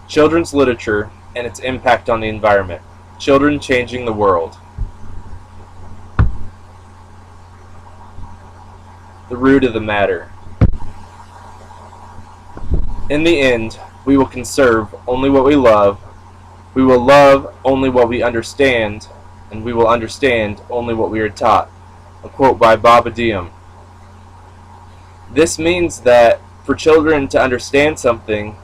Children's literature and its impact on the environment. Children changing the world. The root of the matter. In the end, we will conserve only what we love, we will love only what we understand, and we will understand only what we are taught. A quote by Baba Diem. This means that for children to understand something,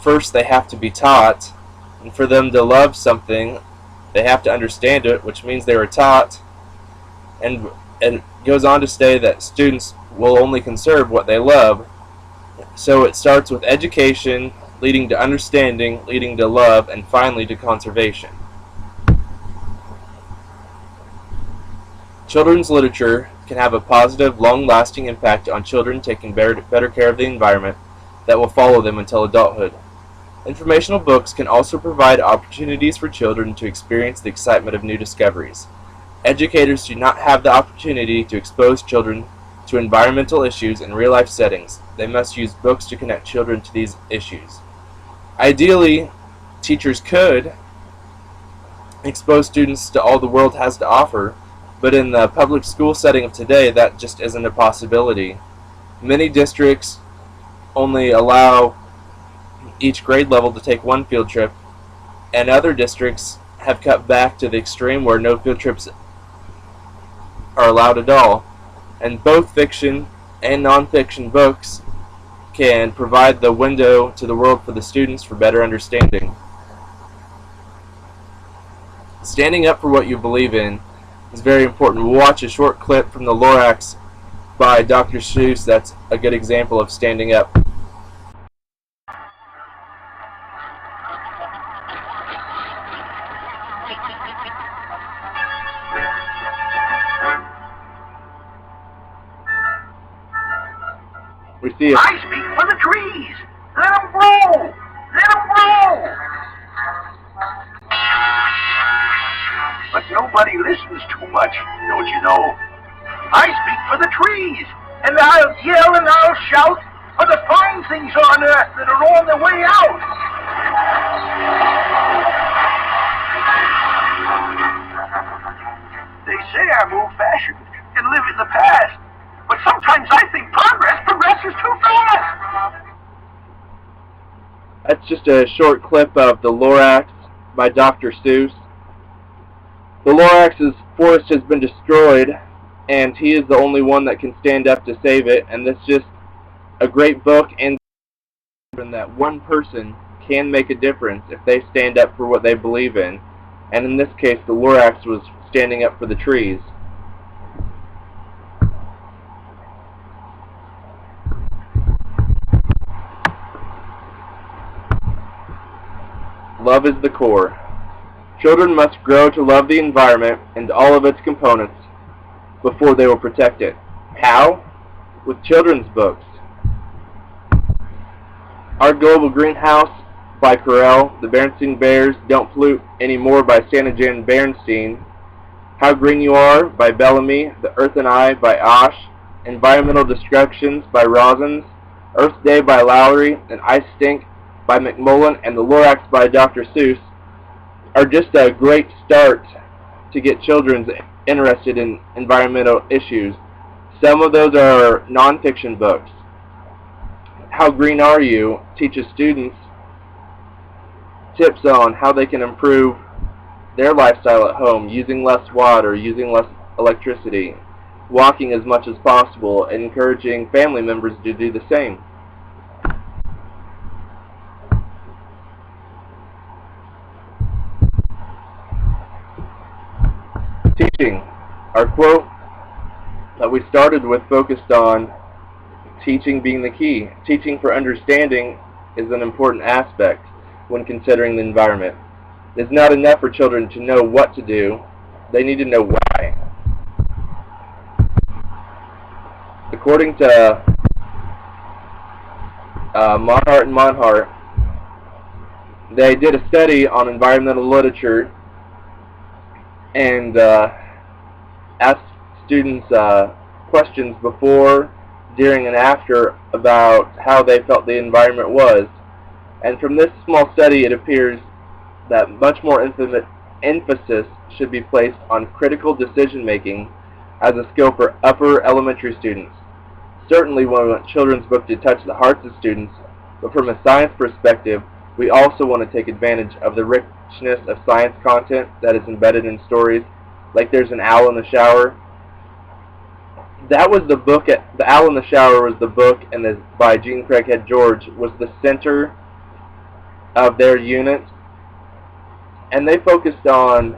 first they have to be taught, and for them to love something, they have to understand it, which means they were taught, and it goes on to say that students will only conserve what they love. So it starts with education, leading to understanding, leading to love, and finally to conservation. Children's literature can have a positive, long-lasting impact on children taking better care of the environment that will follow them until adulthood. Informational books can also provide opportunities for children to experience the excitement of new discoveries. Educators do not have the opportunity to expose children to environmental issues in real-life settings. They must use books to connect children to these issues. Ideally, teachers could expose students to all the world has to offer, but in the public school setting of today, that just isn't a possibility. Many districts only allow each grade level to take one field trip, and other districts have cut back to the extreme where no field trips are allowed at all. And both fiction and non-fiction books can provide the window to the world for the students for better understanding. Standing up for what you believe in is very important. We'll watch a short clip from The Lorax by Dr. Seuss that's a good example of standing up. We see it. I speak for the trees. Let them grow. Let them grow. But nobody listens too much, don't you know? I speak for the trees, and I'll yell and I'll shout for the fine things on earth that are on their way out. They say I move fashion and live in the past, but sometimes I think progress progresses too fast. That's just a short clip of The Lorax by Dr. Seuss. The Lorax's forest has been destroyed, and he is the only one that can stand up to save it, and that's just a great book, and that one person can make a difference if they stand up for what they believe in. And in this case, the Lorax was standing up for the trees. Love is the core. Children must grow to love the environment and all of its components before they will protect it. How? With children's books. Our Global Greenhouse by Corel, The Berenstain Bears Don't Pollute Anymore by Sanajan Bernstein, How Green You Are by Bellamy, The Earth and I by Osh, Environmental Destructions by Rosens, Earth Day by Lowry, and Ice Stink by McMullen, and The Lorax by Dr. Seuss are just a great start to get children interested in environmental issues. Some of those are non-fiction books. How Green Are You teaches students tips on how they can improve their lifestyle at home, using less water, using less electricity, walking as much as possible, and encouraging family members to do the same. Teaching. Our quote that we started with focused on teaching being the key. Teaching for understanding is an important aspect when considering the environment. It's not enough for children to know what to do. They need to know why. According to Monhart and Monhart, they did a study on environmental literature and asked students questions before, during, and after about how they felt the environment was. And from this small study, it appears that much more emphasis should be placed on critical decision-making as a skill for upper elementary students. Certainly, we want children's books to touch the hearts of students, but from a science perspective, we also want to take advantage of the richness of science content that is embedded in stories, like there's an owl in the shower. That was the book. The Owl in the Shower was the book, and by Gene Craighead George was the center of their unit, and they focused on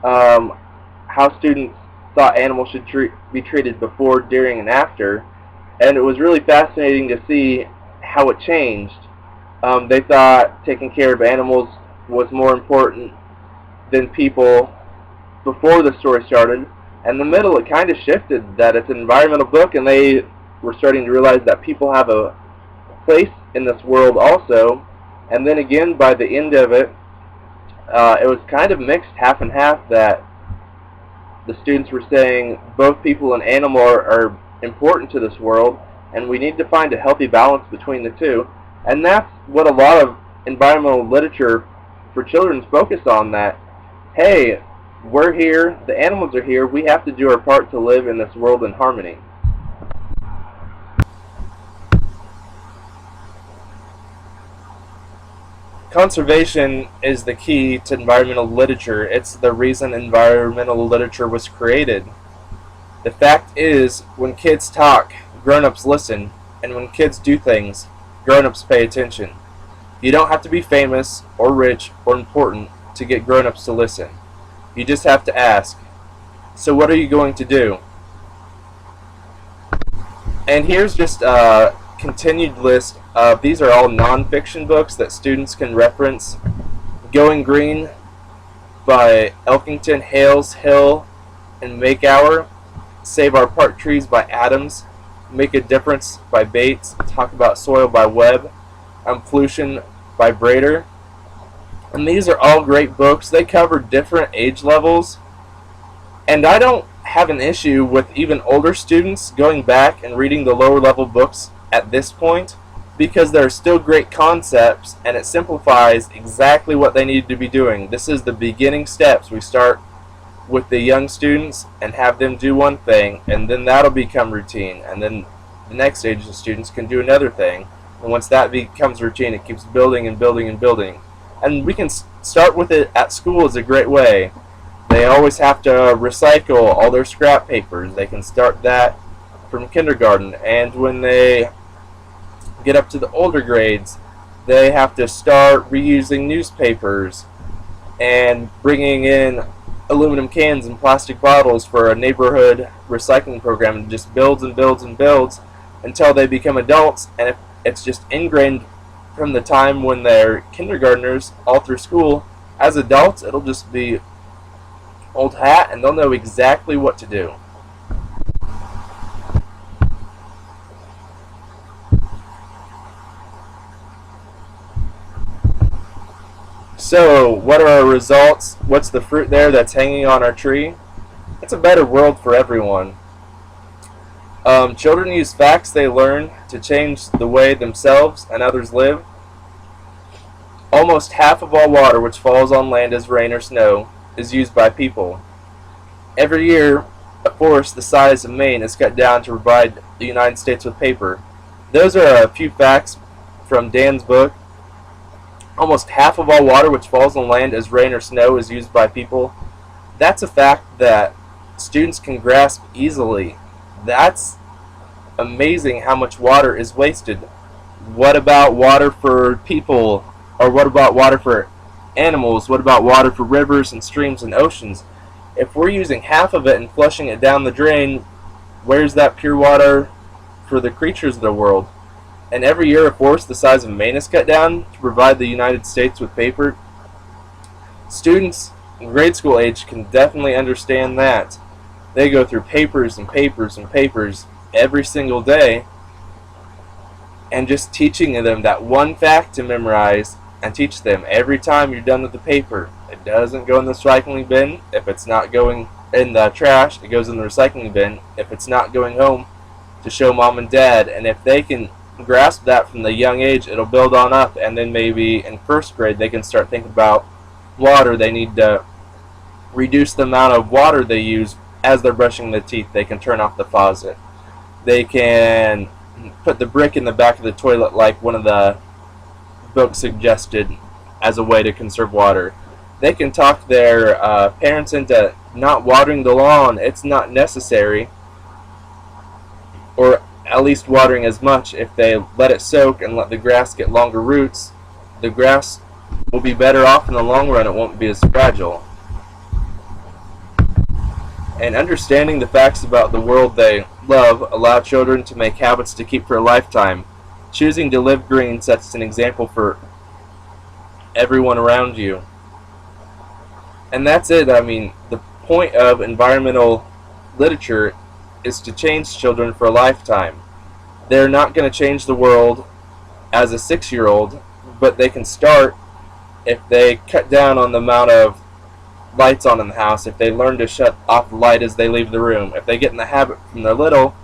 how students thought animals should be treated before, during, and after, and it was really fascinating to see how it changed. They thought taking care of animals was more important than people before the story started. And in the middle, it kind of shifted that it's an environmental book, and they were starting to realize that people have a place in this world also. And then again, by the end of it, it was kind of mixed, half and half, that the students were saying both people and animal are important to this world, and we need to find a healthy balance between the two. And that's what a lot of environmental literature for children focus on, that, hey, we're here, the animals are here, we have to do our part to live in this world in harmony. Conservation is the key to environmental literature. It's the reason environmental literature was created. The fact is, when kids talk, grown-ups listen, and when kids do things, grown-ups pay attention. You don't have to be famous or rich or important to get grown-ups to listen. You just have to ask, so what are you going to do? And here's just a continued list of, these are all non-fiction books that students can reference. Going Green by Elkington, Hales, Hill, and Makeower. Save Our Park Trees by Adams. Make a Difference by Bates. Talk About Soil by Webb. Pollution by Brader. And these are all great books. They cover different age levels. And I don't have an issue with even older students going back and reading the lower level books at this point, because there are still great concepts, and it simplifies exactly what they need to be doing. This is the beginning steps. We start with the young students and have them do one thing, and then that'll become routine, and then the next stage of students can do another thing, and once that becomes routine, it keeps building and building and building. And we can start with it at school is a great way. They always have to recycle all their scrap papers. They can start that from kindergarten, and when they get up to the older grades, they have to start reusing newspapers and bringing in aluminum cans and plastic bottles for a neighborhood recycling program. And just builds and builds and builds until they become adults, and if it's just ingrained from the time when they're kindergartners all through school. As adults, it'll just be old hat, and they'll know exactly what to do. So, what are our results? What's the fruit there that's hanging on our tree? It's a better world for everyone. Children use facts they learn to change the way themselves and others live. Almost half of all water which falls on land as rain or snow is used by people. Every year, a forest the size of Maine is cut down to provide the United States with paper. Those are a few facts from Dan's book. Almost half of all water which falls on land as rain or snow is used by people. That's a fact that students can grasp easily. That's amazing how much water is wasted. What about water for people? Or what about water for animals? What about water for rivers and streams and oceans? If we're using half of it and flushing it down the drain, where's that pure water for the creatures of the world? And every year a forest the size of Maine is cut down to provide the United States with paper. Students in grade school age can definitely understand that. They go through papers and papers and papers every single day, and just teaching them that one fact to memorize and teach them every time you're done with the paper. It doesn't go in the recycling bin. If it's not going in the trash, it goes in the recycling bin. If it's not going home, to show mom and dad. And if they can grasp that from the young age, it'll build on up, and then maybe in first grade they can start thinking about water. They need to reduce the amount of water they use as they're brushing their teeth. They can turn off the faucet. They can put the brick in the back of the toilet like one of the books suggested as a way to conserve water. They can talk their parents into not watering the lawn. It's not necessary, or at least watering as much. If they let it soak and let the grass get longer roots, the grass will be better off in the long run. It won't be as fragile. And understanding the facts about the world they love allow children to make habits to keep for a lifetime. Choosing to live green sets an example for everyone around you. And that's it. I mean, the point of environmental literature is to change children for a lifetime. They're not going to change the world as a 6-year-old, but they can start if they cut down on the amount of lights on in the house, if they learn to shut off the light as they leave the room. If they get in the habit from they're little,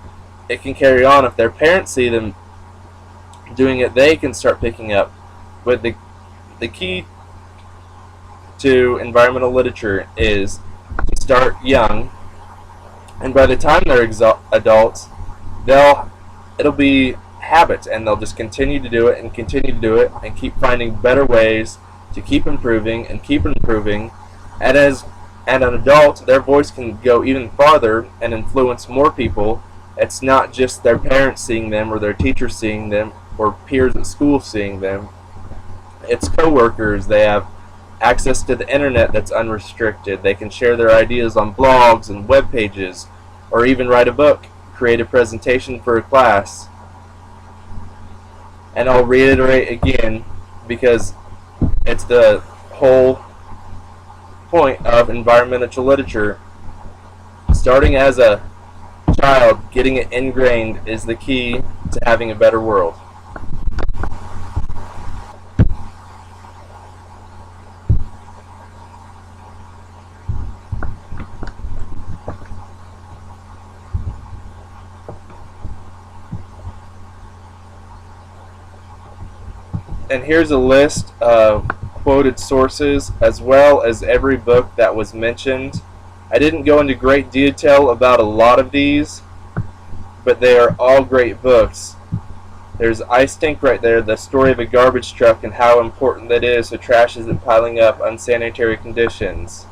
it can carry on. If their parents see them doing it, they can start picking up. But the key to environmental literature is to start young, and by the time they're adults, it'll be habits, and they'll just continue to do it and continue to do it and keep finding better ways to keep improving and keep improving. And as an adult, their voice can go even farther and influence more people. It's not just their parents seeing them or their teachers seeing them or peers at school seeing them. It's coworkers. They have access to the internet that's unrestricted. They can share their ideas on blogs and web pages, or even write a book, create a presentation for a class. And I'll reiterate again, because it's the whole point of environmental literature. Starting as a child, getting it ingrained is the key to having a better world. And here's a list of quoted sources, as well as every book that was mentioned. I didn't go into great detail about a lot of these, but they are all great books. There's I Stink right there, the story of a garbage truck and how important that is so trash isn't piling up, unsanitary conditions.